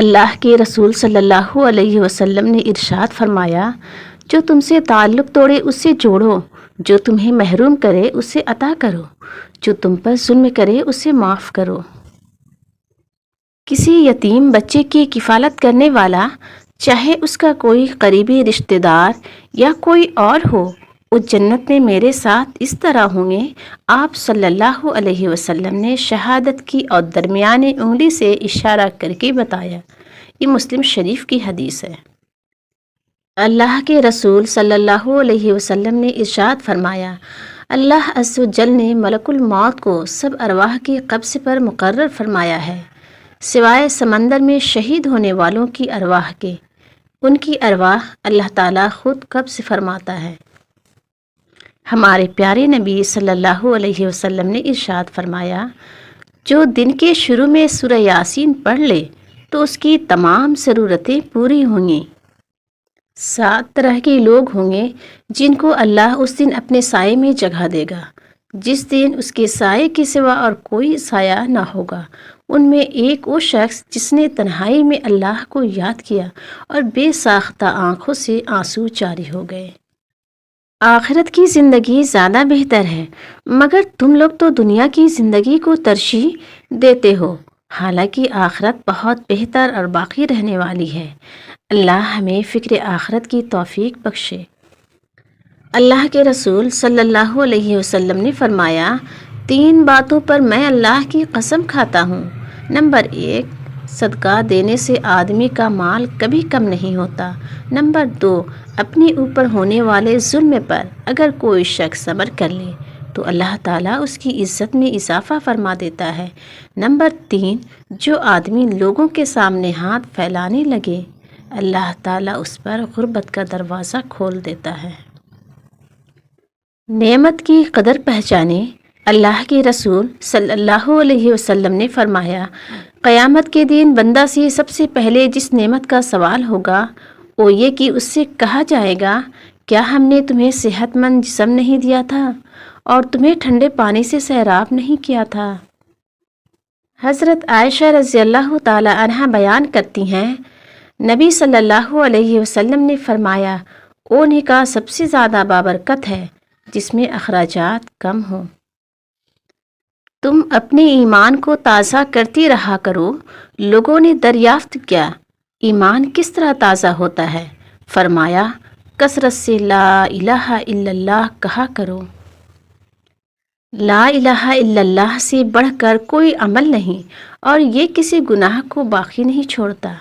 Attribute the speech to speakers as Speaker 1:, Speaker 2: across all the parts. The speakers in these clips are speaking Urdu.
Speaker 1: اللہ کے رسول صلی اللہ علیہ وسلم نے ارشاد فرمایا، جو تم سے تعلق توڑے اس سے جوڑو، جو تمہیں محروم کرے اسے عطا کرو، جو تم پر ظلم کرے اسے معاف کرو۔ کسی یتیم بچے کی کفالت کرنے والا، چاہے اس کا کوئی قریبی رشتہ دار یا کوئی اور ہو، اس جنت میں میرے ساتھ اس طرح ہوں گے۔ آپ صلی اللہ علیہ وسلم نے شہادت کی اور درمیانے انگلی سے اشارہ کر کے بتایا۔ یہ مسلم شریف کی حدیث ہے۔ اللہ کے رسول صلی اللہ علیہ وسلم نے ارشاد فرمایا، اللہ عز و جل نے ملک الموت کو سب ارواح کی قبض پر مقرر فرمایا ہے، سوائے سمندر میں شہید ہونے والوں کی ارواح کے۔ ان کی ارواح اللہ تعالیٰ خود قبض فرماتا ہے۔ ہمارے پیارے نبی صلی اللہ علیہ وسلم نے ارشاد فرمایا، جو دن کے شروع میں سورہ یاسین پڑھ لے تو اس کی تمام ضرورتیں پوری ہوں گی۔ 7 طرح کے لوگ ہوں گے جن کو اللہ اس دن اپنے سائے میں جگہ دے گا، جس دن اس کے سائے کے سوا اور کوئی سایہ نہ ہوگا۔ ان میں ایک وہ شخص جس نے تنہائی میں اللہ کو یاد کیا اور بے ساختہ آنکھوں سے آنسو جاری ہو گئے۔ آخرت کی زندگی زیادہ بہتر ہے، مگر تم لوگ تو دنیا کی زندگی کو ترجیح دیتے ہو، حالانکہ آخرت بہت بہتر اور باقی رہنے والی ہے۔ اللہ ہمیں فکر آخرت کی توفیق بخشے۔ اللہ کے رسول صلی اللہ علیہ وسلم نے فرمایا، 3 باتوں پر میں اللہ کی قسم کھاتا ہوں۔ نمبر 1، صدقہ دینے سے آدمی کا مال کبھی کم نہیں ہوتا۔ نمبر 2، اپنے اوپر ہونے والے ظلم پر اگر کوئی شخص صبر کر لے تو اللہ تعالیٰ اس کی عزت میں اضافہ فرما دیتا ہے۔ نمبر 3، جو آدمی لوگوں کے سامنے ہاتھ پھیلانے لگے، اللہ تعالیٰ اس پر غربت کا دروازہ کھول دیتا ہے۔ نعمت کی قدر پہچانے۔ اللہ کے رسول صلی اللہ علیہ وسلم نے فرمایا، قیامت کے دن بندہ سے سب سے پہلے جس نعمت کا سوال ہوگا وہ یہ کہ اس سے کہا جائے گا، کیا ہم نے تمہیں صحت مند جسم نہیں دیا تھا اور تمہیں ٹھنڈے پانی سے سیراب نہیں کیا تھا؟ حضرت عائشہ رضی اللہ تعالی عنہا بیان کرتی ہیں، نبی صلی اللہ علیہ وسلم نے فرمایا، وہ نکاح سب سے زیادہ بابرکت ہے جس میں اخراجات کم ہوں۔ تم اپنے ایمان کو تازہ کرتی رہا کرو۔ لوگوں نے دریافت کیا، ایمان کس طرح تازہ ہوتا ہے؟ فرمایا، کثرت سے لا الہ الا اللہ کہا کرو۔ لا الہ الا اللہ سے بڑھ کر کوئی عمل نہیں، اور یہ کسی گناہ کو باقی نہیں چھوڑتا۔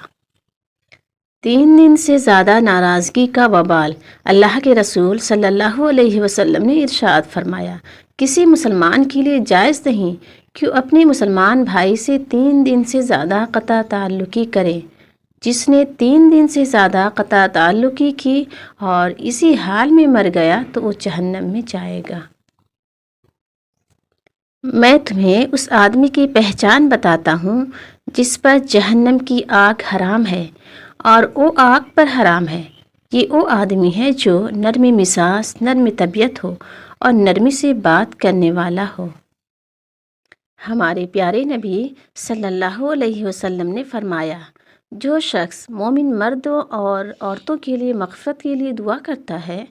Speaker 1: 3 دن سے زیادہ ناراضگی کا وبال۔ اللہ کے رسول صلی اللہ علیہ وسلم نے ارشاد فرمایا، کسی مسلمان کے لیے جائز نہیں کہ وہ اپنے مسلمان بھائی سے 3 دن سے زیادہ قطع تعلقی کرے۔ جس نے 3 دن سے زیادہ قطع تعلقی کی اور اسی حال میں مر گیا تو وہ جہنم میں جائے گا۔ میں تمہیں اس آدمی کی پہچان بتاتا ہوں جس پر جہنم کی آگ حرام ہے اور وہ آگ پر حرام ہے۔ یہ وہ آدمی ہے جو نرم مزاج، نرم طبیعت ہو اور نرمی سے بات کرنے والا ہو۔ ہمارے پیارے نبی صلی اللہ علیہ وسلم نے فرمایا، جو شخص مومن مردوں اور عورتوں کے لیے مغفرت کے لیے دعا کرتا ہے،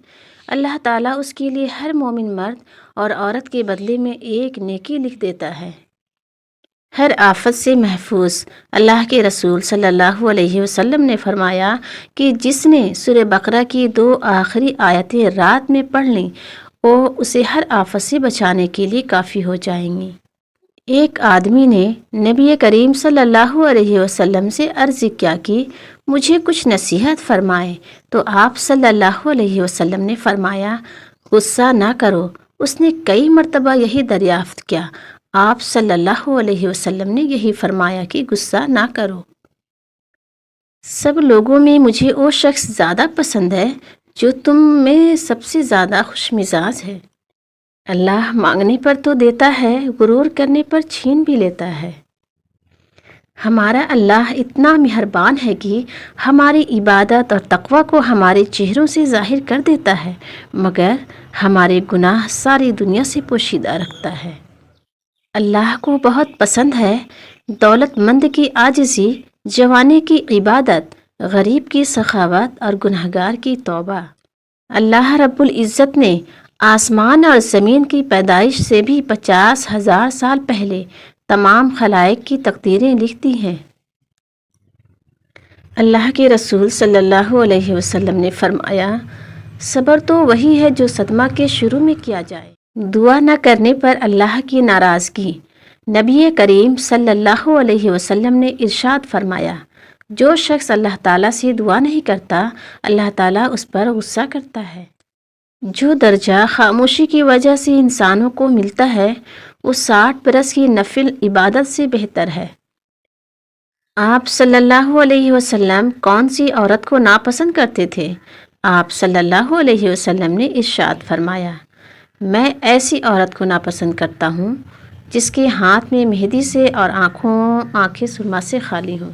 Speaker 1: اللہ تعالیٰ اس کے لیے ہر مومن مرد اور عورت کے بدلے میں ایک نیکی لکھ دیتا ہے۔ ہر آفت سے محفوظ۔ اللہ کے رسول صلی اللہ علیہ وسلم نے فرمایا کہ جس نے سورہ بقرہ کی 2 آخری آیتیں رات میں پڑھ لیں، وہ اسے ہر آفت سے بچانے کے لیے کافی ہو جائیں گی۔ ایک آدمی نے نبی کریم صلی اللہ علیہ وسلم سے عرض کیا کہ مجھے کچھ نصیحت فرمائیں، تو آپ صلی اللہ علیہ وسلم نے فرمایا، غصہ نہ کرو۔ اس نے کئی مرتبہ یہی دریافت کیا، آپ صلی اللہ علیہ وسلم نے یہی فرمایا کہ غصہ نہ کرو۔ سب لوگوں میں مجھے وہ شخص زیادہ پسند ہے جو تم میں سب سے زیادہ خوش مزاج ہے۔ اللہ مانگنے پر تو دیتا ہے، غرور کرنے پر چھین بھی لیتا ہے۔ ہمارا اللہ اتنا مہربان ہے کہ ہماری عبادت اور تقوی کو ہمارے چہروں سے ظاہر کر دیتا ہے، مگر ہمارے گناہ ساری دنیا سے پوشیدہ رکھتا ہے۔ اللہ کو بہت پسند ہے دولت مند کی عاجزی، جوانے کی عبادت، غریب کی سخاوت اور گنہگار کی توبہ۔ اللہ رب العزت نے آسمان اور زمین کی پیدائش سے بھی 50,000 سال پہلے تمام خلائق کی تقدیریں لکھ دی ہیں۔ اللہ کے رسول صلی اللہ علیہ وسلم نے فرمایا، صبر تو وہی ہے جو صدمہ کے شروع میں کیا جائے۔ دعا نہ کرنے پر اللہ کی ناراضگی۔ نبی کریم صلی اللہ علیہ وسلم نے ارشاد فرمایا، جو شخص اللہ تعالیٰ سے دعا نہیں کرتا، اللہ تعالیٰ اس پر غصہ کرتا ہے۔ جو درجہ خاموشی کی وجہ سے انسانوں کو ملتا ہے، وہ 60 برس کی نفل عبادت سے بہتر ہے۔ آپ صلی اللہ علیہ وسلم کون سی عورت کو ناپسند کرتے تھے؟ آپ صلی اللہ علیہ وسلم نے ارشاد فرمایا، میں ایسی عورت کو ناپسند کرتا ہوں جس کے ہاتھ میں مہندی سے اور آنکھیں سرما سے خالی ہوں۔